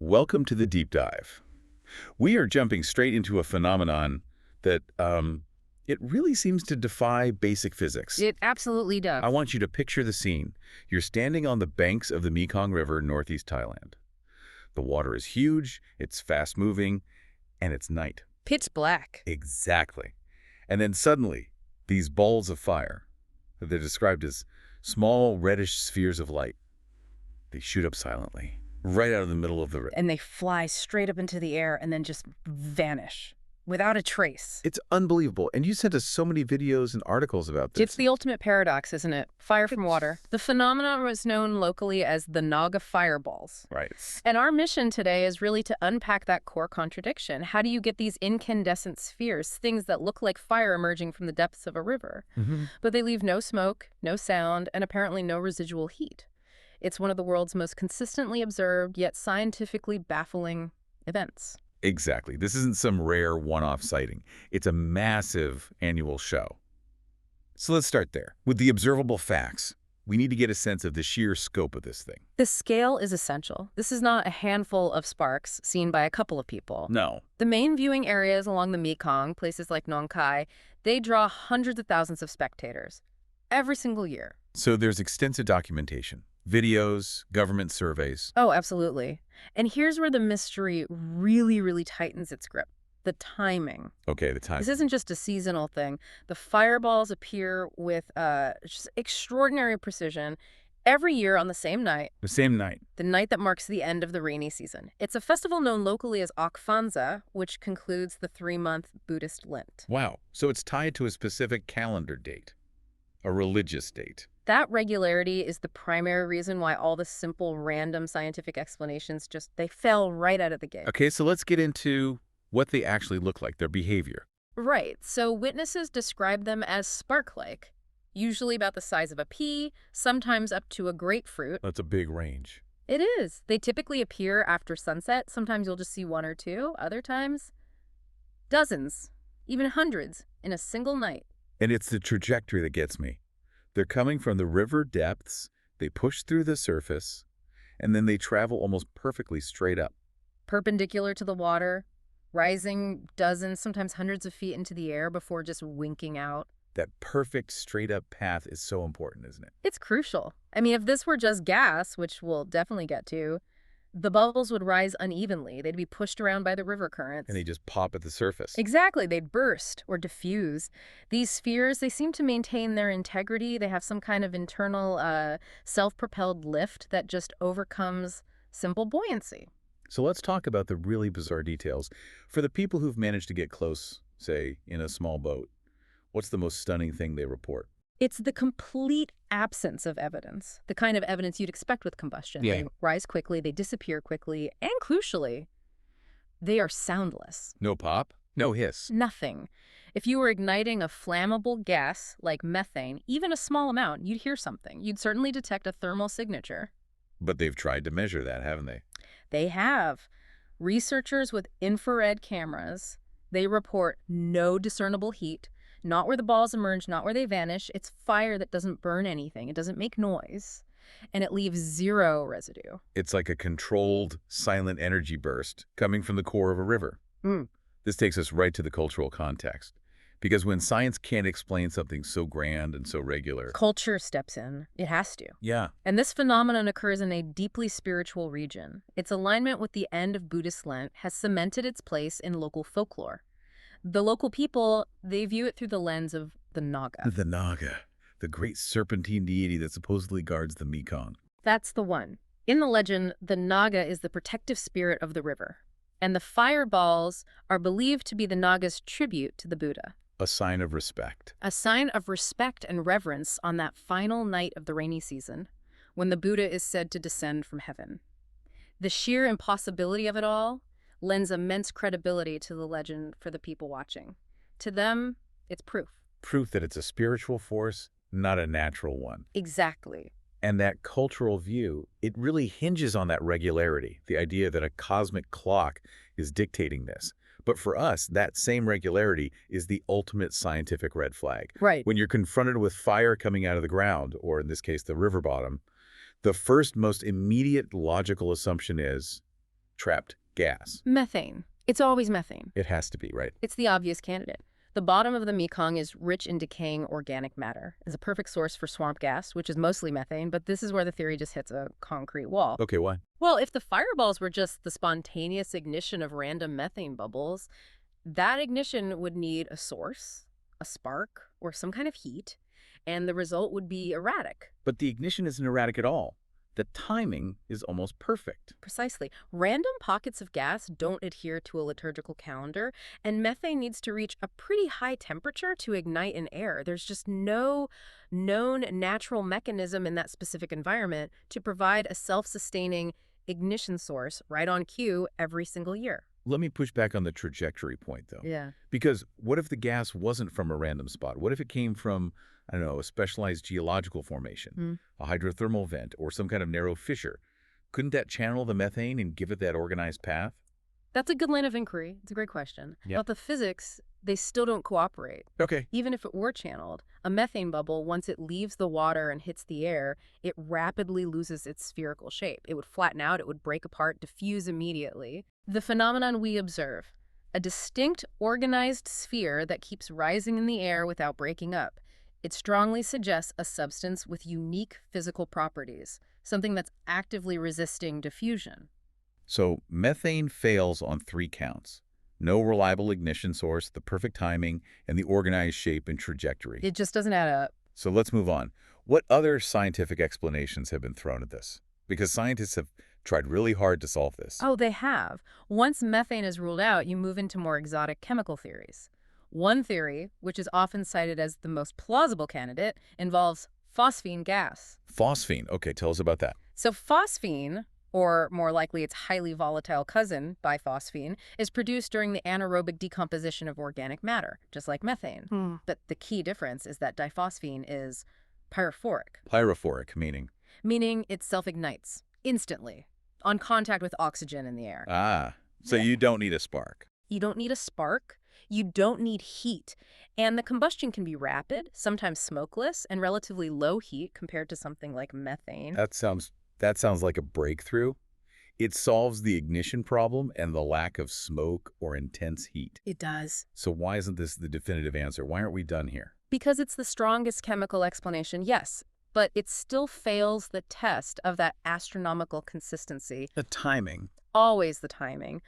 Welcome to the deep dive. We are jumping straight into a phenomenon that it really seems to defy basic physics. It absolutely does. I want you to picture the scene. You're standing on the banks of the Mekong River, northeast Thailand. The water is huge, it's fast-moving, and it's night. Pitch black. Exactly. And then suddenly, these balls of fire, they're described as small reddish spheres of light. They shoot up silently, right out of the middle of the river. And they fly straight up into the air and then just vanish without a trace. It's unbelievable. And you sent us so many videos and articles about this. It's the ultimate paradox, isn't it? Fire from water. The phenomenon was known locally as the Naga fireballs. Right. And our mission today is really to unpack that core contradiction. How do you get these incandescent spheres, things that look like fire emerging from the depths of a river, but they leave no smoke, no sound, and apparently no residual heat? It's one of the world's most consistently observed, yet scientifically baffling events. Exactly. This isn't some rare one-off sighting. It's a massive annual show. So let's start there. With the observable facts, we need to get a sense of the sheer scope of this thing. The scale is essential. This is not a handful of sparks seen by a couple of people. No. The main viewing areas along the Mekong, places like Nong Khai, they draw hundreds of thousands of spectators every single year. So there's extensive documentation. Videos, government surveys. Oh, absolutely. And here's where the mystery really tightens its grip. The timing. Okay, the time. This isn't just a seasonal thing. The fireballs appear with just extraordinary precision every year on the same night. The same night. The night that marks the end of the rainy season. It's a festival known locally as Okfanza, which concludes the 3-month Buddhist Lent. Wow. So it's tied to a specific calendar date, a religious date. That regularity is the primary reason why all the simple, random scientific explanations they fell right out of the gate. Okay, so let's get into what they actually look like, their behavior. Right. So witnesses describe them as spark-like, usually about the size of a pea, sometimes up to a grapefruit. That's a big range. It is. They typically appear after sunset. Sometimes you'll just see one or two. Other times, dozens, even hundreds in a single night. And it's the trajectory that gets me. They're coming from the river depths, they push through the surface, and then they travel almost perfectly straight up. Perpendicular to the water, rising dozens, sometimes hundreds of feet into the air before just winking out. That perfect straight-up path is so important, isn't it? It's crucial. I mean, if this were just gas, which we'll definitely get to, the bubbles would rise unevenly. They'd be pushed around by the river currents. And they just pop at the surface. Exactly. They'd burst or diffuse. These spheres, they seem to maintain their integrity. They have some kind of internal self-propelled lift that just overcomes simple buoyancy. So let's talk about the really bizarre details. For the people who've managed to get close, say, in a small boat, what's the most stunning thing they report? It's the complete absence of evidence, the kind of evidence you'd expect with combustion. Yeah. They rise quickly, they disappear quickly, and crucially, they are soundless. No pop? No hiss? Nothing. If you were igniting a flammable gas like methane, even a small amount, you'd hear something. You'd certainly detect a thermal signature. But they've tried to measure that, haven't they? They have. Researchers with infrared cameras, they report no discernible heat. Not where the balls emerge, not where they vanish. It's fire that doesn't burn anything. It doesn't make noise. And it leaves zero residue. It's like a controlled, silent energy burst coming from the core of a river. This takes us right to the cultural context. Because when science can't explain something so grand and so regular... Culture steps in. It has to. Yeah. And this phenomenon occurs in a deeply spiritual region. Its alignment with the end of Buddhist Lent has cemented its place in local folklore. The local people, they view it through the lens of the Naga. The Naga, the great serpentine deity that supposedly guards the Mekong. That's the one. In the legend, the Naga is the protective spirit of the river, and the fireballs are believed to be the Naga's tribute to the Buddha. A sign of respect. A sign of respect and reverence on that final night of the rainy season, when the Buddha is said to descend from heaven. The sheer impossibility of it all lends immense credibility to the legend for the people watching. To them, it's proof. Proof that it's a spiritual force, not a natural one. Exactly. And that cultural view, it really hinges on that regularity, the idea that a cosmic clock is dictating this. But for us, that same regularity is the ultimate scientific red flag. Right. When you're confronted with fire coming out of the ground, or in this case, the river bottom, the first most immediate logical assumption is trapped gas. Methane. It's always methane. It has to be, right? It's the obvious candidate. The bottom of the Mekong is rich in decaying organic matter. It's a perfect source for swamp gas, which is mostly methane, but this is where the theory just hits a concrete wall. Okay, why? Well, if the fireballs were just the spontaneous ignition of random methane bubbles, that ignition would need a source, a spark, or some kind of heat, and the result would be erratic. But the ignition isn't erratic at all. The timing is almost perfect. Precisely. Random pockets of gas don't adhere to a liturgical calendar, and methane needs to reach a pretty high temperature to ignite in air. There's just no known natural mechanism in that specific environment to provide a self-sustaining ignition source right on cue every single year. Let me push back on the trajectory point, though. Yeah. Because what if the gas wasn't from a random spot? What if it came from, I don't know, a specialized geological formation, a hydrothermal vent, or some kind of narrow fissure? Couldn't that channel the methane and give it that organized path? That's a good line of inquiry. It's a great question. Yep. But the physics, they still don't cooperate. Okay. Even if it were channeled, a methane bubble, once it leaves the water and hits the air, it rapidly loses its spherical shape. It would flatten out, it would break apart, diffuse immediately. The phenomenon we observe, a distinct organized sphere that keeps rising in the air without breaking up. It strongly suggests a substance with unique physical properties, something that's actively resisting diffusion. So methane fails on 3 counts. No reliable ignition source, the perfect timing, and the organized shape and trajectory. It just doesn't add up. So let's move on. What other scientific explanations have been thrown at this? Because scientists have tried really hard to solve this. Oh, they have. Once methane is ruled out, you move into more exotic chemical theories. One theory, which is often cited as the most plausible candidate, involves phosphine gas. Phosphine. Okay, tell us about that. So phosphine, or more likely its highly volatile cousin, biphosphine, is produced during the anaerobic decomposition of organic matter, just like methane. But the key difference is that diphosphine is pyrophoric. Pyrophoric, meaning? Meaning it self-ignites instantly on contact with oxygen in the air. Ah, so you don't need a spark. You don't need a spark. You don't need heat. And the combustion can be rapid, sometimes smokeless, and relatively low heat compared to something like methane. That sounds like a breakthrough. It solves the ignition problem and the lack of smoke or intense heat. It does. So why isn't this the definitive answer? Why aren't we done here? Because it's the strongest chemical explanation, yes, but it still fails the test of that astronomical consistency. The timing. Always the timing.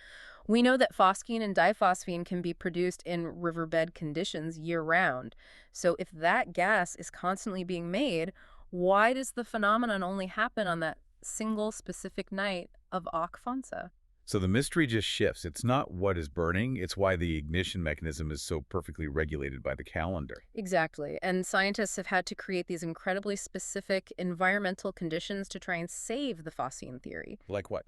We know that phosphine and diphosphine can be produced in riverbed conditions year-round. So if that gas is constantly being made, why does the phenomenon only happen on that single specific night of Okfonsa? So the mystery just shifts. It's not what is burning, it's why the ignition mechanism is so perfectly regulated by the calendar. Exactly. And scientists have had to create these incredibly specific environmental conditions to try and save the phosphine theory. Like what?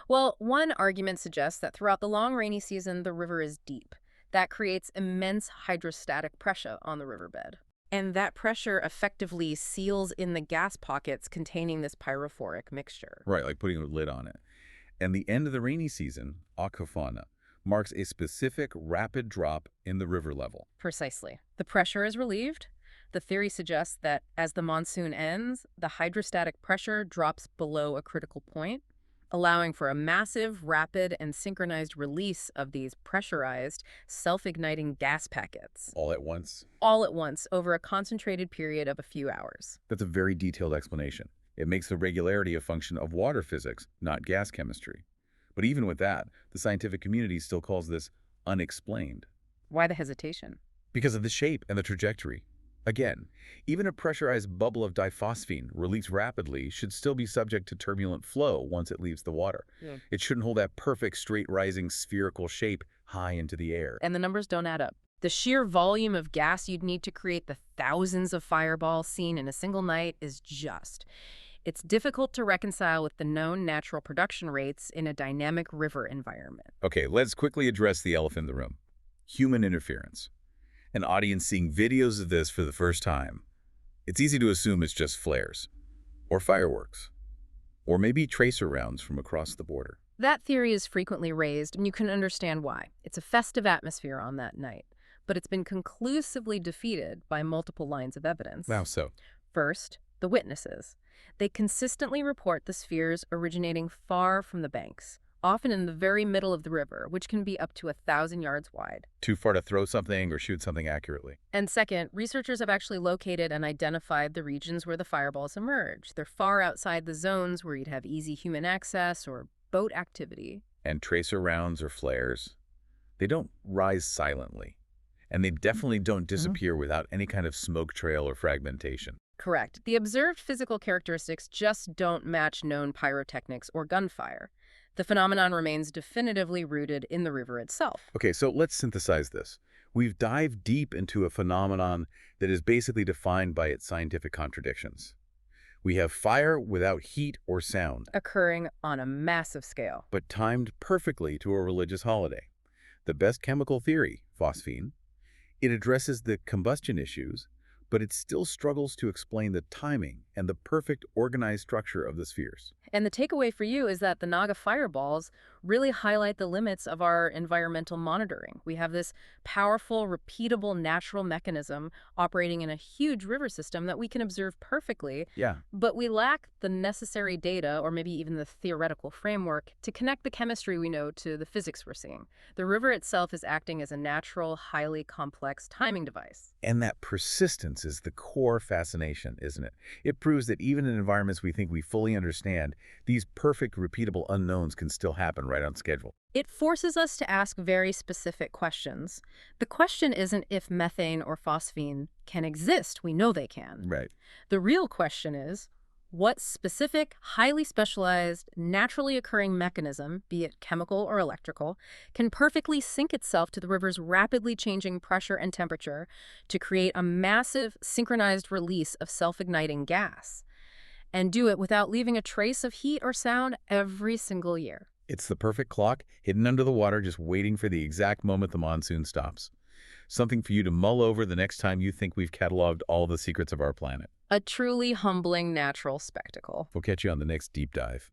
Well, one argument suggests that throughout the long rainy season, the river is deep. That creates immense hydrostatic pressure on the riverbed. And that pressure effectively seals in the gas pockets containing this pyrophoric mixture. Right, like putting a lid on it. And the end of the rainy season, Okfonsa, marks a specific rapid drop in the river level. Precisely. The pressure is relieved. The theory suggests that as the monsoon ends, the hydrostatic pressure drops below a critical point, allowing for a massive, rapid, and synchronized release of these pressurized, self-igniting gas packets. All at once? All at once, over a concentrated period of a few hours. That's a very detailed explanation. It makes the regularity a function of water physics, not gas chemistry. But even with that, the scientific community still calls this unexplained. Why the hesitation? Because of the shape and the trajectory. Again, even a pressurized bubble of diphosphine released rapidly should still be subject to turbulent flow once it leaves the water. It shouldn't hold that perfect straight rising spherical shape high into the air. And the numbers don't add up. The sheer volume of gas you'd need to create the thousands of fireballs seen in a single night is just. It's difficult to reconcile with the known natural production rates in a dynamic river environment. Okay, let's quickly address the elephant in the room. Human interference. An audience seeing videos of this for the first time, it's easy to assume it's just flares, or fireworks, or maybe tracer rounds from across the border. That theory is frequently raised, and you can understand why. It's a festive atmosphere on that night, but it's been conclusively defeated by multiple lines of evidence. How so? First, the witnesses. They consistently report the spheres originating far from the banks, often in the very middle of the river, which can be up to 1,000 yards wide. Too far to throw something or shoot something accurately. And second, researchers have actually located and identified the regions where the fireballs emerge. They're far outside the zones where you'd have easy human access or boat activity. And tracer rounds or flares, they don't rise silently. And they definitely don't disappear without any kind of smoke trail or fragmentation. Correct. The observed physical characteristics just don't match known pyrotechnics or gunfire. The phenomenon remains definitively rooted in the river itself. Okay, so let's synthesize this. We've dived deep into a phenomenon that is basically defined by its scientific contradictions. We have fire without heat or sound, Occurring on a massive scale. but timed perfectly to a religious holiday. The best chemical theory, phosphine, it addresses the combustion issues, but it still struggles to explain the timing and the perfect organized structure of the spheres. And the takeaway for you is that the Naga fireballs really highlight the limits of our environmental monitoring. We have this powerful, repeatable natural mechanism operating in a huge river system that we can observe perfectly, Yeah, but we lack the necessary data or maybe even the theoretical framework to connect the chemistry we know to the physics we're seeing. The river itself is acting as a natural, highly complex timing device. and that persistence is the core fascination, isn't it? It proves that even in environments we think we fully understand, these perfect, repeatable unknowns can still happen right on schedule. It forces us to ask very specific questions. The question isn't if methane or phosphine can exist. We know they can. Right. The real question is, what specific, highly specialized, naturally occurring mechanism, be it chemical or electrical, can perfectly sync itself to the river's rapidly changing pressure and temperature to create a massive, synchronized release of self-igniting gas, and do it without leaving a trace of heat or sound every single year? It's the perfect clock, hidden under the water, just waiting for the exact moment the monsoon stops. Something for you to mull over the next time you think we've cataloged all the secrets of our planet. A truly humbling natural spectacle. We'll catch you on the next deep dive.